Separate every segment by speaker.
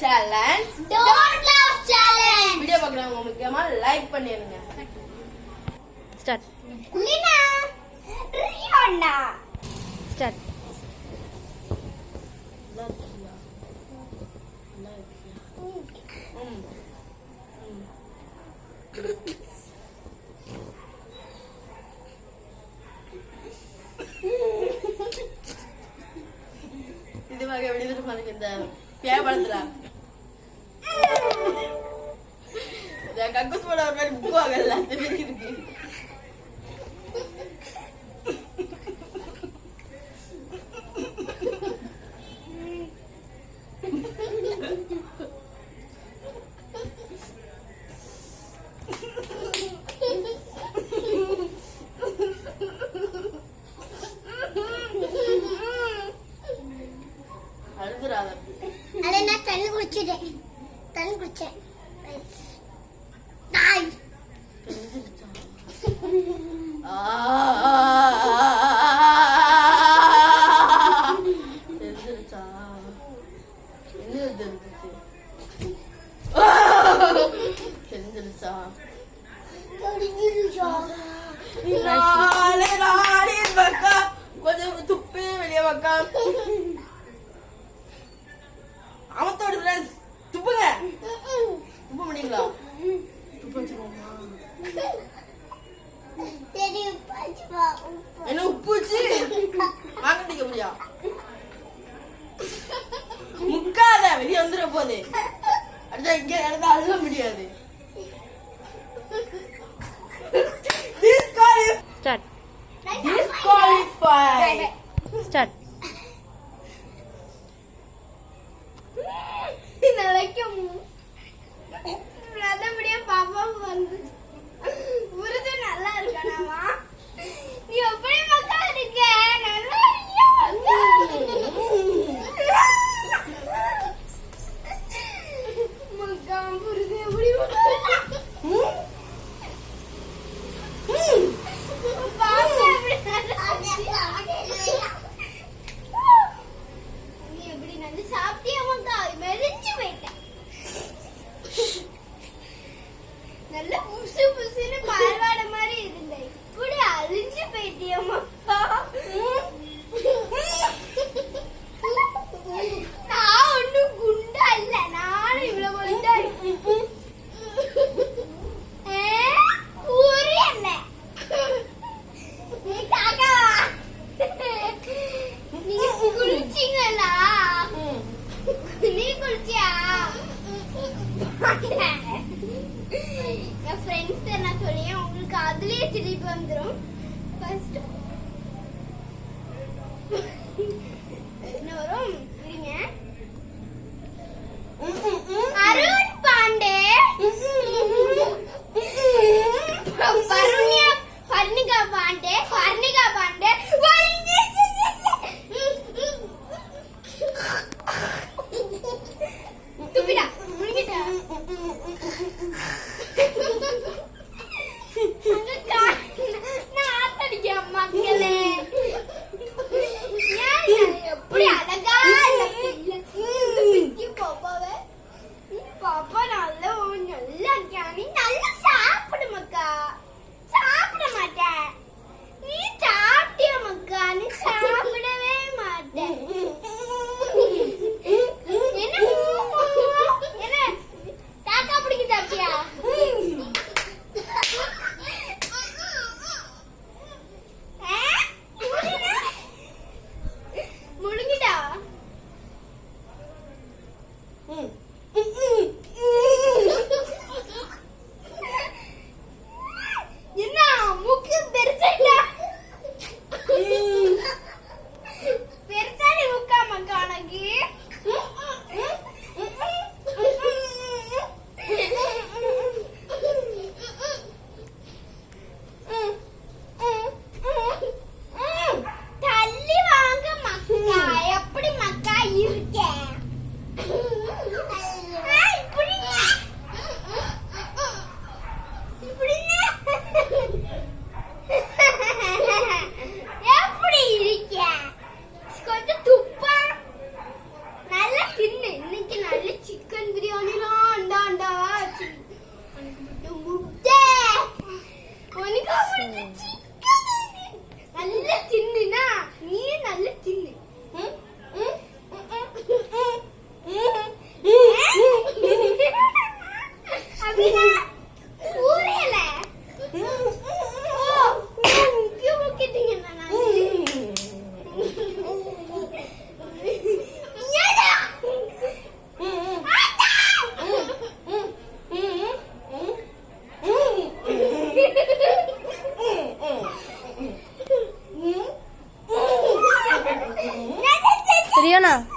Speaker 1: Challenge
Speaker 2: don't love challenge.
Speaker 1: Video பார்க்கறவங்க முக்கியமா like பண்ணிருங்க.
Speaker 3: ஸ்டார்ட்.
Speaker 2: லீனா ரியோனா
Speaker 3: ஸ்டார்ட்.
Speaker 1: இது வகை வெளியிட்டு பாருங்க. இந்த பேப்பளத்துல கக்கூஸ் போட ஒரு மாதிரி புக்கு வாங்கல இருக்கு.
Speaker 2: அட நான் தண்ணி குடிச்சிட்டேன். டாய்.
Speaker 1: கொஞ்சம் துப்பி வெளியே மக்கா அவத்தோட துப்புங்க. துப்ப முடியுங்களா? துப்ப வச்சுக்கோமா. என்ன உப்பு வச்சு வாங்கிக்க முடியா? முக்காத வெளியே வந்துட போகுது. அடுத்த இங்க நடந்தா அழுக முடியாது.
Speaker 3: ஸ்டார்ட்.
Speaker 1: Disqualify.
Speaker 3: ஸ்டார்ட்.
Speaker 2: நல்லபடியா பாப்பா வந்து உருது நல்லா இருக்கணுமா? நீ எப்படி மக்கா இருக்க? நல்லா இருக்கியா? மக்கா உருது எப்படி பாப்பா நீ எப்படி நல்லா சாப்பிட்டியா மக்கா? மெலிஞ்சு போயிட்டேன். நல்ல புசு புசுன்னு பால்வாட மாதிரி இருந்த இப்படி அழிஞ்சு போயிட்டியம்மா. நான் ஒன்னும் குண்டா இல்ல, நானும் இவ்வளவு குண்டா இருக்கேன். புரியல. நீ காக்காவா? நீங்க குளிச்சீங்களா? நீ குளிச்சியா? என் ஃப்ரெண்ட்ஸ் நான் சொல்லியே உங்களுக்கு அதுலயே திருப்பி வந்துடும். ஃபர்ஸ்ட் என்ன வரும்? இருங்க. அருண் பாண்டே, பர்ணிகா பாண்டே, துப்பிடா முடிக்கிட்டா. நான் ஆத்தடிக்க அம்மா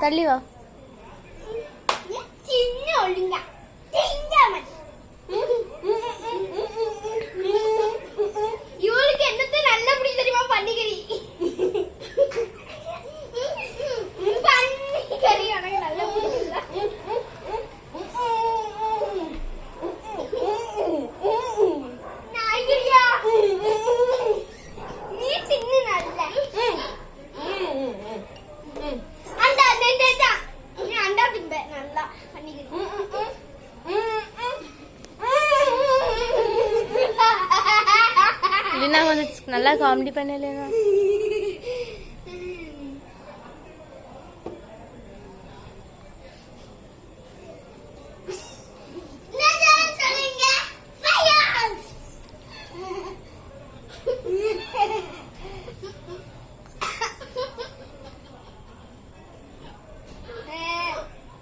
Speaker 3: தள்ளி வா.
Speaker 2: சின்ன ஒழுங்கா திங்காம இவளுக்கு என்னத்தை நல்ல பிடி தெரியுமா? பன்னிக்கறி. பன்னிக்கறி எனக்கு நல்ல பிடிக்கல. நாய்கறியா? நீ தின்னு நல்ல. அண்டா டேடா. நீ அண்டா திம்ப நல்லா பன்னிக்கறி.
Speaker 3: இல்லைன்னா கொஞ்சம் நல்லா காமெடி பண்ணலையா?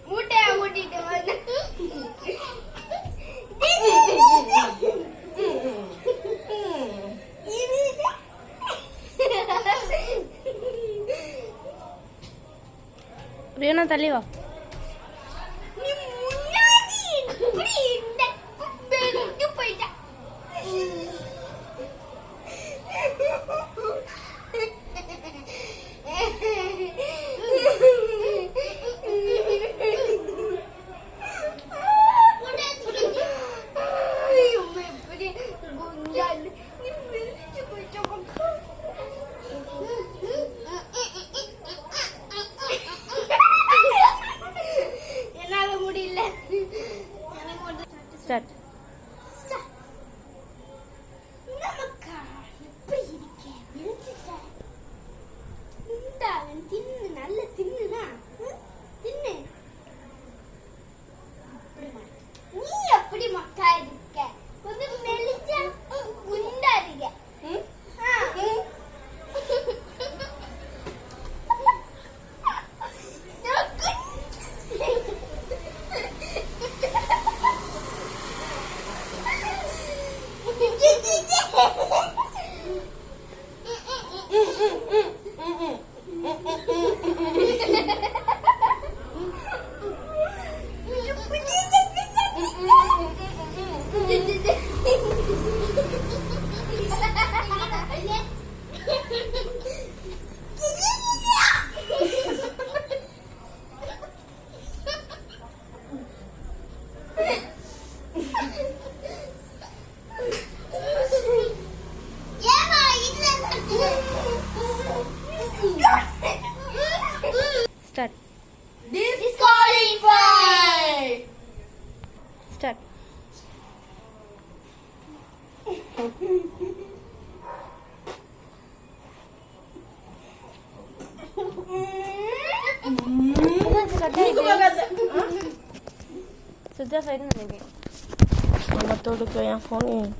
Speaker 2: மூட்டையா மூட்டிட்டு வந்து
Speaker 3: ரியோனா தள்ளி வா.
Speaker 2: நீ முன்னாடி இப்படி இந்த பெருட்டு போயிட்ட. என்னால முடியல. எனக்கு மட்டும்
Speaker 3: ஸ்டார்ட்.
Speaker 2: நமக்கா எப்படி இருக்கேன்? வெளுத்துட்டேன். இந்தா, அவன் தின்னு நல்ல தின்னுனா தின்னு. அப்படி மாட்டேன். நீ எப்படி மக்கா இருக்க? கொஞ்சம் மெலிஞ்சா குண்டா இருக்க.
Speaker 3: Start.
Speaker 1: Disqualified.
Speaker 3: Start. Suja side நினைக்கிறேன்.
Speaker 1: நம்ம தொடுக்க என் ஃபோன்